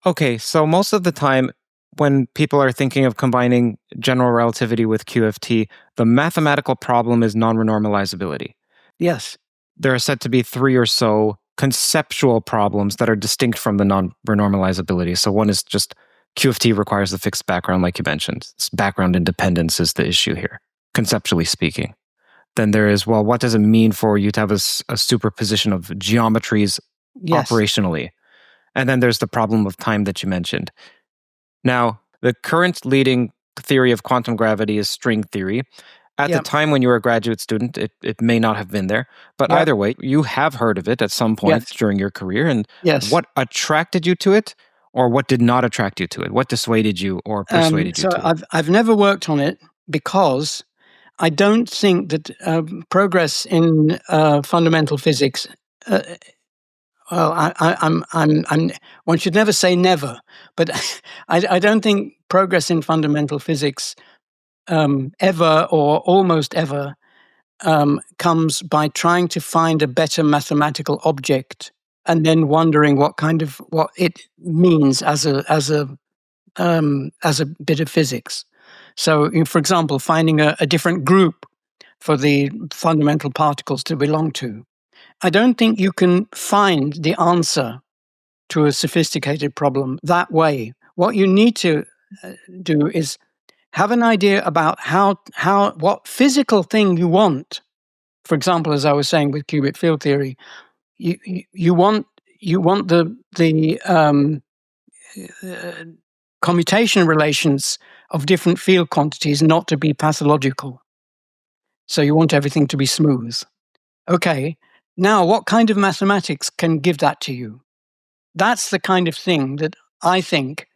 Okay, so most of the time when people are thinking of combining general relativity with QFT, the mathematical problem is non-renormalizability. Yes. There are said to be 3 or so conceptual problems that are distinct from the non-renormalizability. So one is just QFT requires the fixed background, like you mentioned. Background independence is the issue here, conceptually speaking. Then there is, well, what does it mean for you to have a superposition of geometries operationally? And then there's the problem of time that you mentioned. Now, the current leading theory of quantum gravity is string theory. At the time when you were a graduate student, it may not have been there. But either way, you have heard of it at some point during your career. And what attracted you to it, or what did not attract you to it? What dissuaded you or persuaded you to it? So I've never worked on it because I don't think that progress in fundamental physics. One should never say never, but I don't think progress in fundamental physics ever or almost ever comes by trying to find a better mathematical object and then wondering what it means as a bit of physics. So, for example, finding a different group for the fundamental particles to belong to. I don't think you can find the answer to a sophisticated problem that way. What you need to do is have an idea about what physical thing you want. For example, as I was saying with qubit field theory, you want the commutation relations of different field quantities not to be pathological. So you want everything to be smooth. Okay. Now, what kind of mathematics can give that to you? That's the kind of thing that I think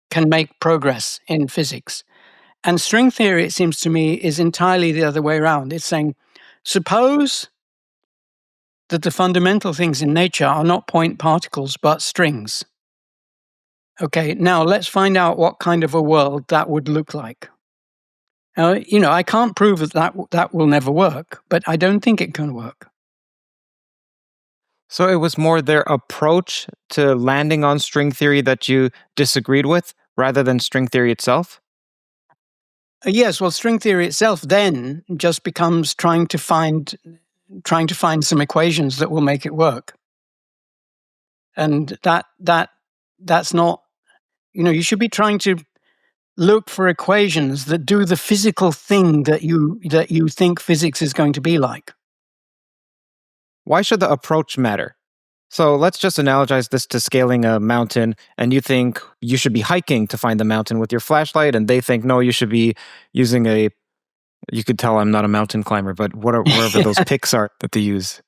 can make progress in physics. And string theory, it seems to me, is entirely the other way around. It's saying, suppose that the fundamental things in nature are not point particles, but strings. Okay, now let's find out what kind of a world that would look like. I can't prove that will never work, but I don't think it can work. So it was more their approach to landing on string theory that you disagreed with, rather than string theory itself? Yes, well, string theory itself then just becomes trying to find some equations that will make it work, and that's not. You should be trying to look for equations that do the physical thing that you think physics is going to be like. Why should the approach matter? So let's just analogize this to scaling a mountain, and you think you should be hiking to find the mountain with your flashlight, and they think, no, you should be using you could tell I'm not a mountain climber, but wherever those picks are that they use.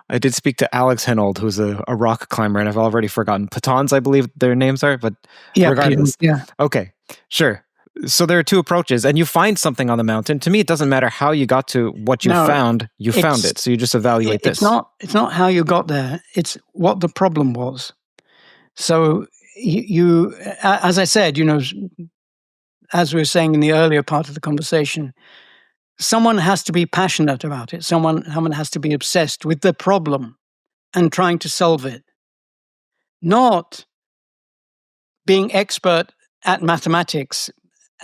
I did speak to Alex Henold, who's a rock climber, and I've already forgotten. Pitons, I believe their names are, but regardless. Yeah. Okay, sure. So there are two approaches, and you find something on the mountain. To me, it doesn't matter how you got to what you found. You found it, so you just evaluate this. It's not how you got there. It's what the problem was. So you, as I said, as we were saying in the earlier part of the conversation, someone has to be passionate about it. Someone has to be obsessed with the problem and trying to solve it, not being expert at mathematics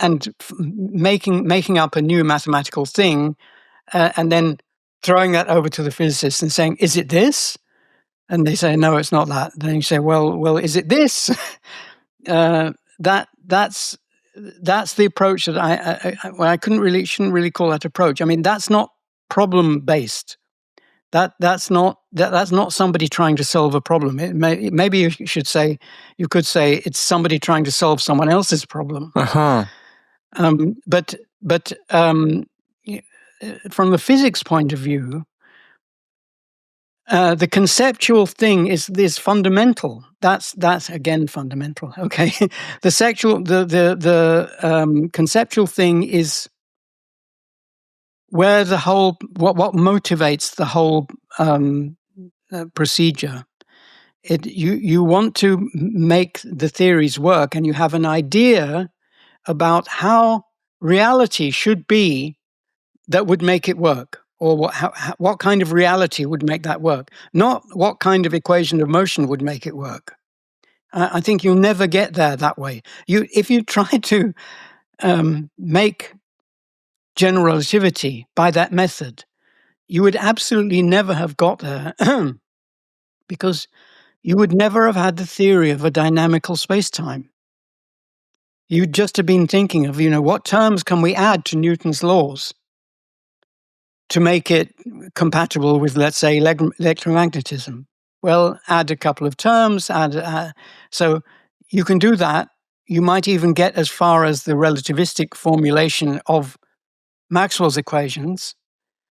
and making up a new mathematical thing, and then throwing that over to the physicist and saying, "Is it this?" And they say, "No, it's not that." Then you say, "Well, is it this?" That's the approach that I shouldn't really call that approach. I mean, that's not problem based. That's not somebody trying to solve a problem. Maybe you could say it's somebody trying to solve someone else's problem. But from the physics point of view, the conceptual thing is fundamental. That's again fundamental. Okay, the conceptual thing is where the whole what motivates the whole procedure. You want to make the theories work, and you have an idea about how reality should be that would make it work, or what kind of reality would make that work, not what kind of equation of motion would make it work. I think you'll never get there that way. If you try to make general relativity by that method, you would absolutely never have got there because you would never have had the theory of a dynamical space-time. You'd just have been thinking of, what terms can we add to Newton's laws to make it compatible with, let's say, electromagnetism? Well, add a couple of terms, so you can do that. You might even get as far as the relativistic formulation of Maxwell's equations,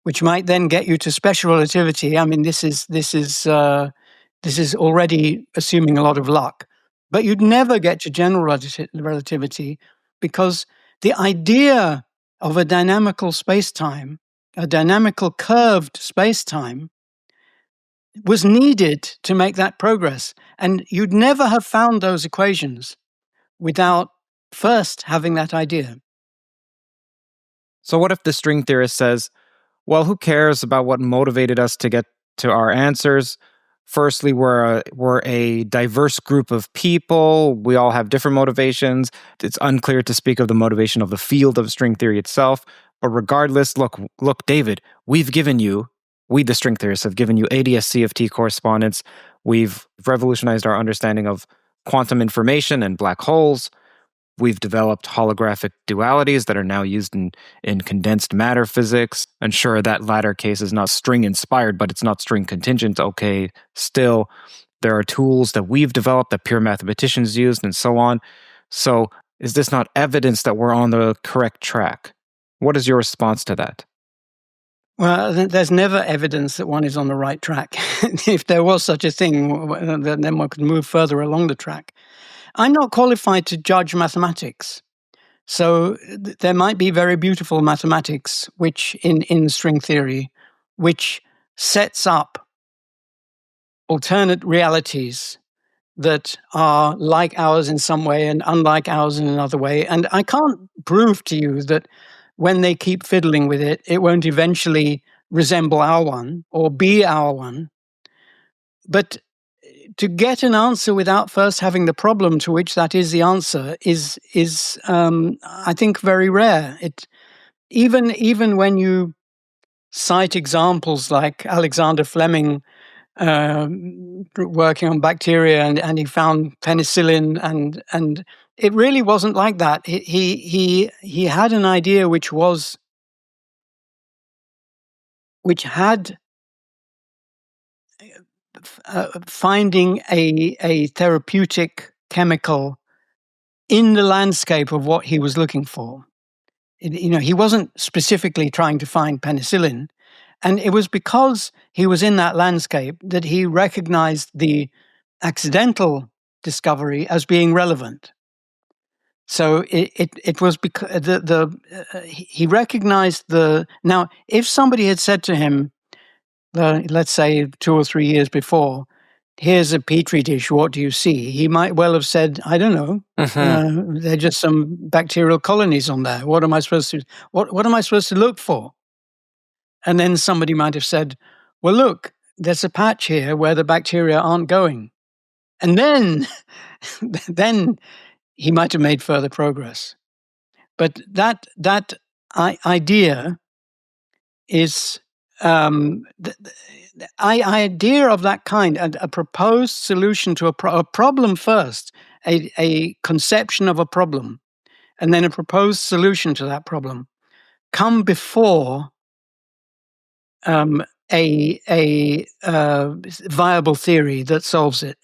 which might then get you to special relativity. I mean, this is already assuming a lot of luck, but you'd never get to general relativity because the idea of a dynamical space-time, a dynamical curved space-time, was needed to make that progress. And you'd never have found those equations without first having that idea. So what if the string theorist says, well, who cares about what motivated us to get to our answers? Firstly, we're a diverse group of people. We all have different motivations. It's unclear to speak of the motivation of the field of string theory itself. But regardless, look, David, we, the string theorists, have given you ADS-CFT correspondence. We've revolutionized our understanding of quantum information and black holes. We've developed holographic dualities that are now used in condensed matter physics. And sure, that latter case is not string-inspired, but it's not string-contingent. Okay, still, there are tools that we've developed that pure mathematicians used and so on. So is this not evidence that we're on the correct track? What is your response to that? Well, there's never evidence that one is on the right track. If there was such a thing, then one could move further along the track. I'm not qualified to judge mathematics. So there might be very beautiful mathematics, which in string theory, which sets up alternate realities that are like ours in some way and unlike ours in another way. And I can't prove to you that when they keep fiddling with it, it won't eventually resemble our one or be our one. But to get an answer without first having the problem to which that is the answer is I think very rare. Even when you cite examples like Alexander Fleming working on bacteria and he found penicillin and it really wasn't like that. He had an idea which had finding a therapeutic chemical in the landscape of what he was looking for. He wasn't specifically trying to find penicillin, and it was because he was in that landscape that he recognized the accidental discovery as being relevant. So it was because he recognized the. Now, if somebody had said to him, let's say 2 or 3 years before, here's a petri dish, what do you see? He might well have said, I don't know. They're just some bacterial colonies on there. What am I supposed to look for? And then somebody might have said, well, look, there's a patch here where the bacteria aren't going. And then he might have made further progress. But that idea is idea of that kind, a proposed solution to a problem first, a conception of a problem, and then a proposed solution to that problem, come before a viable theory that solves it,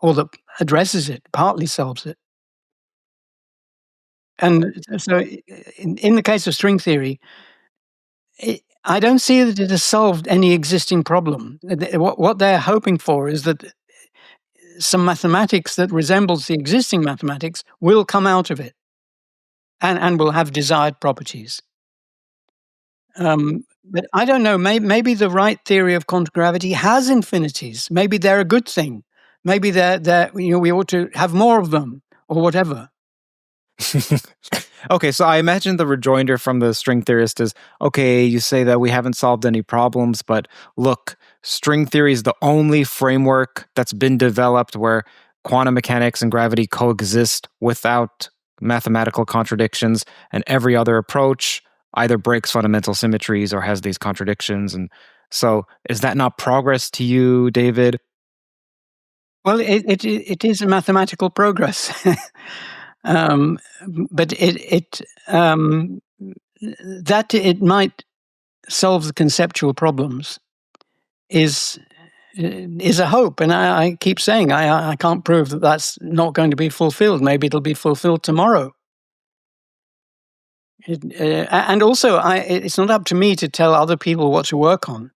or that addresses it, partly solves it. And so in the case of string theory, I don't see that it has solved any existing problem. What they're hoping for is that some mathematics that resembles the existing mathematics will come out of it and will have desired properties. But I don't know, maybe the right theory of quantum gravity has infinities. Maybe they're a good thing. Maybe we ought to have more of them or whatever. Okay, so I imagine the rejoinder from the string theorist is, okay, you say that we haven't solved any problems, but look, string theory is the only framework that's been developed where quantum mechanics and gravity coexist without mathematical contradictions, and every other approach either breaks fundamental symmetries or has these contradictions. And so, is that not progress to you, David? Well, it is a mathematical progress, but that it might solve the conceptual problems is a hope, and I keep saying I can't prove that that's not going to be fulfilled. Maybe it'll be fulfilled tomorrow. And also, it's not up to me to tell other people what to work on.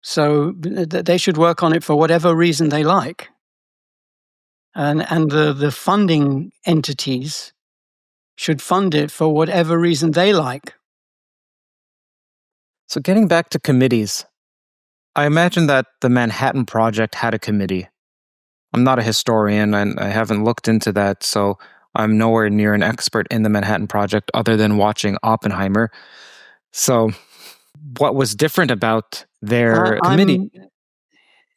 So they should work on it for whatever reason they like. And the funding entities should fund it for whatever reason they like. So getting back to committees, I imagine that the Manhattan Project had a committee. I'm not a historian and I haven't looked into that, so I'm nowhere near an expert in the Manhattan Project other than watching Oppenheimer. So what was different about their committee?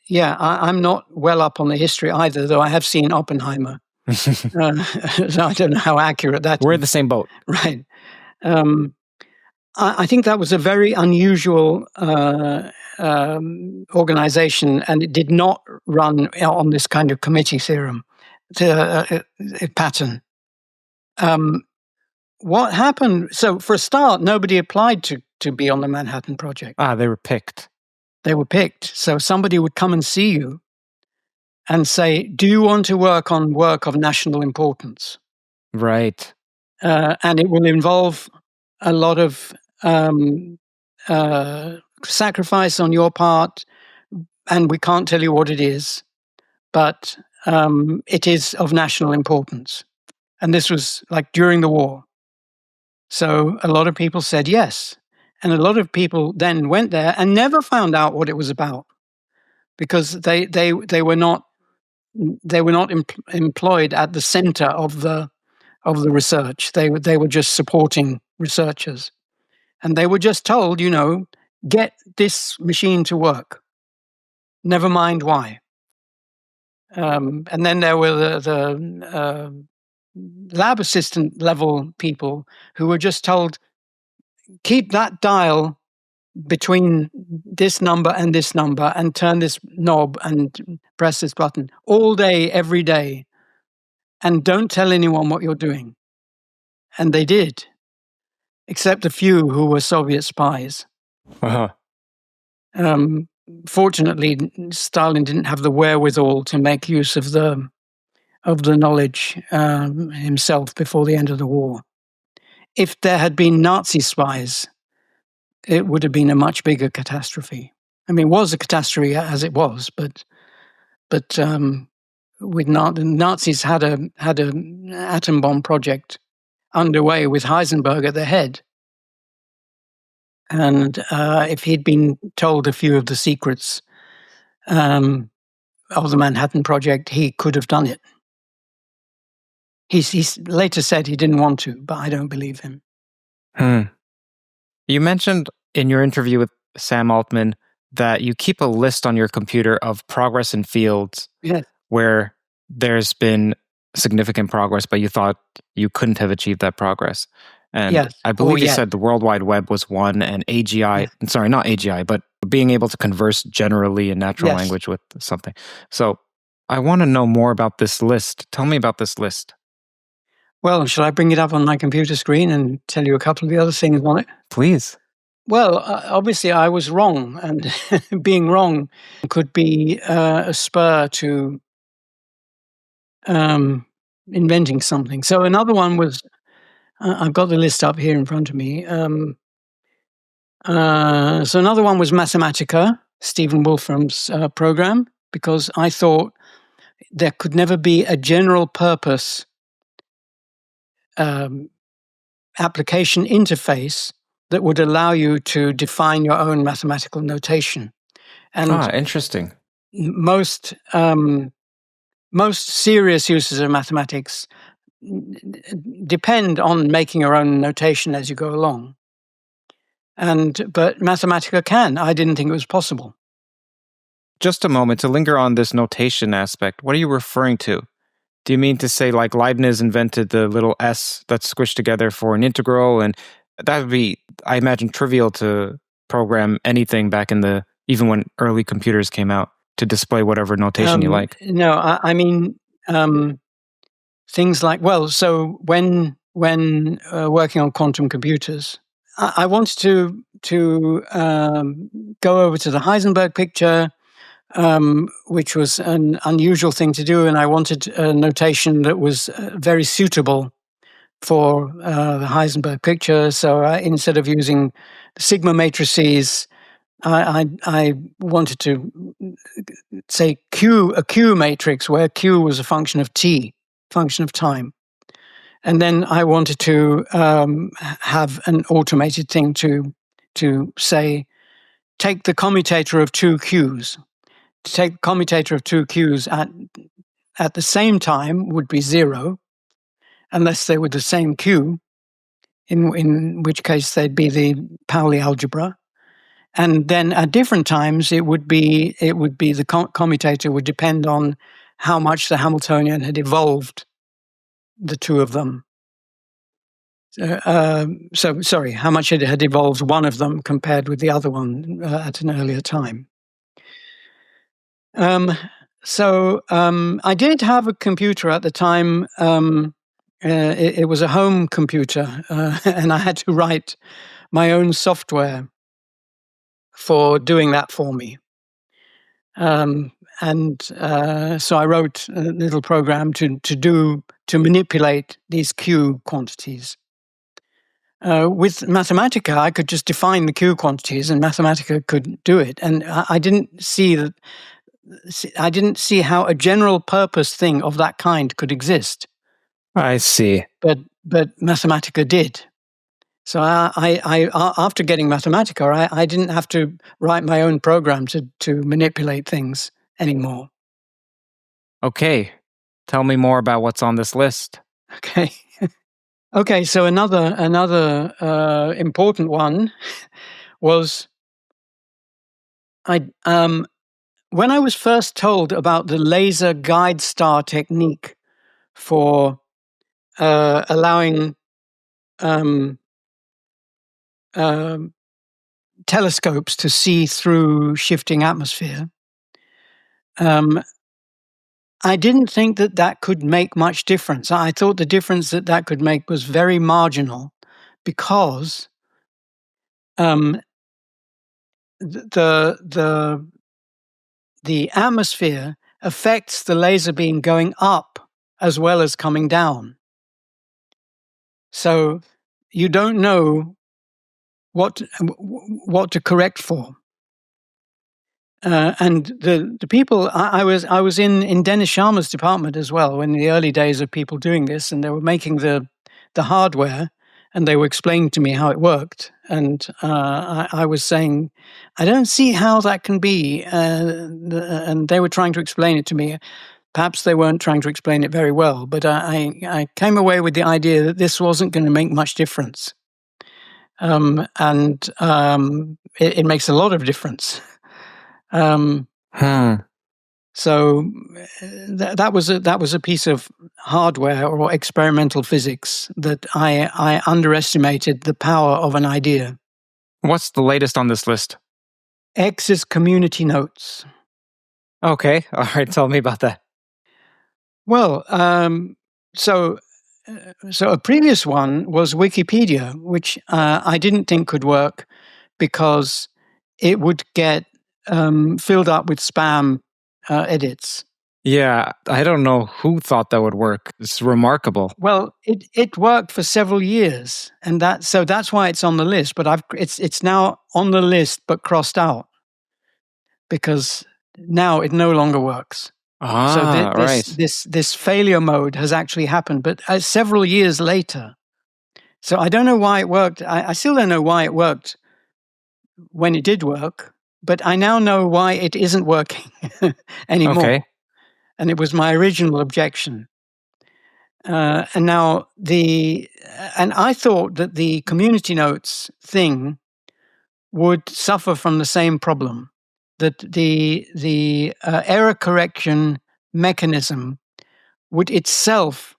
I'm not well up on the history either, though I have seen Oppenheimer. So I don't know how accurate that is. We're in the same boat. Right. I think that was a very unusual organization, and it did not run on this kind of committee theorem pattern. What happened? So, for a start, nobody applied to be on the Manhattan Project. They were picked. They were picked. So somebody would come and see you and say, "Do you want to work on work of national importance?" Right. And it will involve a lot of sacrifice on your part, and we can't tell you what it is, but it is of national importance. And this was like during the war. So a lot of people said yes. And a lot of people then went there and never found out what it was about, because they were not employed at the center of the research. They were just supporting researchers, and they were just told, get this machine to work. Never mind why. And then there were the lab assistant level people who were just told, keep that dial between this number and turn this knob and press this button all day, every day, and don't tell anyone what you're doing. And they did, except a few who were Soviet spies. Uh-huh. Fortunately, Stalin didn't have the wherewithal to make use of the knowledge himself before the end of the war. If there had been Nazi spies, it would have been a much bigger catastrophe. I mean, it was a catastrophe as it was, but with the Nazis had an atom bomb project underway with Heisenberg at the head. And if he'd been told a few of the secrets of the Manhattan Project, he could have done it. He later said he didn't want to, but I don't believe him. You mentioned in your interview with Sam Altman that you keep a list on your computer of progress in fields where there's been significant progress, but you thought you couldn't have achieved that progress. And I believe you said the World Wide Web was one, and AGI, sorry, not AGI, but being able to converse generally in natural language with something. So I want to know more about this list. Tell me about this list. Well, shall I bring it up on my computer screen and tell you a couple of the other things on it? Please. Well, obviously I was wrong, and being wrong could be a spur to inventing something. So another one was, I've got the list up here in front of me. So another one was Mathematica, Stephen Wolfram's program, because I thought there could never be a general purpose application interface that would allow you to define your own mathematical notation. And interesting. Most serious uses of mathematics depend on making your own notation as you go along. But Mathematica can. I didn't think it was possible. just a moment to linger on this notation aspect. What are you referring to? Do you mean to say like Leibniz invented the little s that's squished together for an integral, and that would be, I imagine, trivial to program anything back in the even when early computers came out to display whatever notation you like? No, I mean things like, well, so when working on quantum computers, I wanted to go over to the Heisenberg picture, which was an unusual thing to do, and I wanted a notation that was very suitable for the Heisenberg picture. So instead of using sigma matrices, I wanted to say a Q matrix where Q was a function of t, function of time. And then I wanted to have an automated thing to say, take the commutator of two Qs. To take the commutator of two Qs at the same time would be 0, unless they were the same Q, in which case they'd be the Pauli algebra. And then at different times, it would be the commutator would depend on how much the Hamiltonian had evolved the two of them. So sorry, how much it had evolved one of them compared with the other one at an earlier time. So I did have a computer at the time. It was a home computer, and I had to write my own software for doing that for me. So I wrote a little program to manipulate these Q quantities. With Mathematica, I could just define the Q quantities, and Mathematica could do it. And I didn't see how a general purpose thing of that kind could exist. I see. But Mathematica did. So I after getting Mathematica, I didn't have to write my own program to manipulate things anymore. Okay, tell me more about what's on this list. Okay. Okay, so another important one was when I was first told about the laser guide star technique for allowing telescopes to see through shifting atmosphere, I didn't think that could make much difference. I thought the difference that could make was very marginal, because the atmosphere affects the laser beam going up as well as coming down. So you don't know what to correct for. And the people, I was in Dennis Sharma's department as well in the early days of people doing this, and they were making the hardware, and they were explaining to me how it worked. And I was saying, I don't see how that can be. And they were trying to explain it to me. Perhaps they weren't trying to explain it very well, but I came away with the idea that this wasn't going to make much difference. It makes a lot of difference. So that was a piece of hardware or experimental physics that I underestimated the power of an idea. What's the latest on this list? X is community notes. Okay, all right, tell me about that. Well, so a previous one was Wikipedia, which I didn't think could work because it would get filled up with spam edits. Yeah, I don't know who thought that would work. It's remarkable. Well, it worked for several years, and that's why it's on the list. But it's now on the list but crossed out because now it no longer works. Right. This failure mode has actually happened, but several years later. So I don't know why it worked. I still don't know why it worked when it did work, but I now know why it isn't working anymore. Okay. And it was my original objection. And I thought that the community notes thing would suffer from the same problem, that the error correction mechanism would itself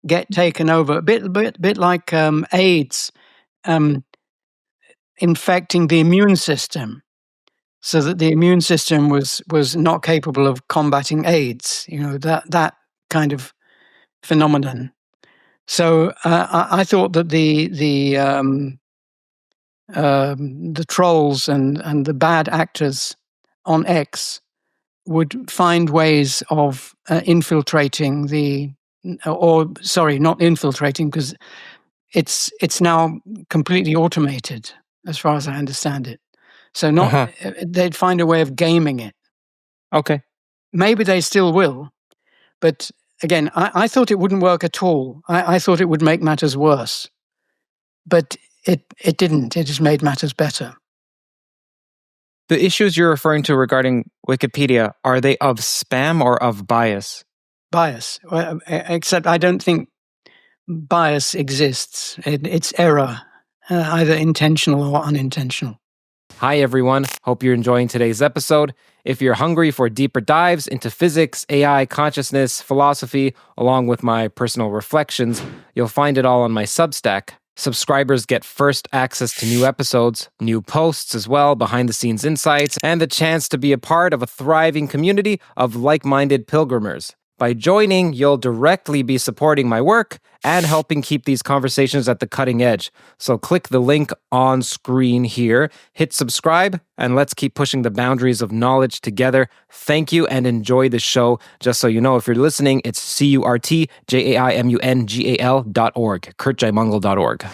get taken over, a bit like AIDS infecting the immune system, so that the immune system was not capable of combating AIDS. That kind of phenomenon. So I thought that the trolls and the bad actors on X would find ways of infiltrating not infiltrating, because it's now completely automated as far as I understand it. So they'd find a way of gaming it. Okay. Maybe they still will, but again, I thought it wouldn't work at all. I thought it would make matters worse, but it didn't. It just made matters better. The issues you're referring to regarding Wikipedia, are they of spam or of bias? Bias, except I don't think bias exists. It's error, either intentional or unintentional. Hi, everyone. Hope you're enjoying today's episode. If you're hungry for deeper dives into physics, AI, consciousness, philosophy, along with my personal reflections, you'll find it all on my Substack. Subscribers get first access to new episodes, new posts as well, behind-the-scenes insights, and the chance to be a part of a thriving community of like-minded pilgrimers. By joining, you'll directly be supporting my work and helping keep these conversations at the cutting edge. So click the link on screen here, hit subscribe, and let's keep pushing the boundaries of knowledge together. Thank you and enjoy the show. Just so you know, if you're listening, it's CurtJaimungal.org, CurtJaimungal.org.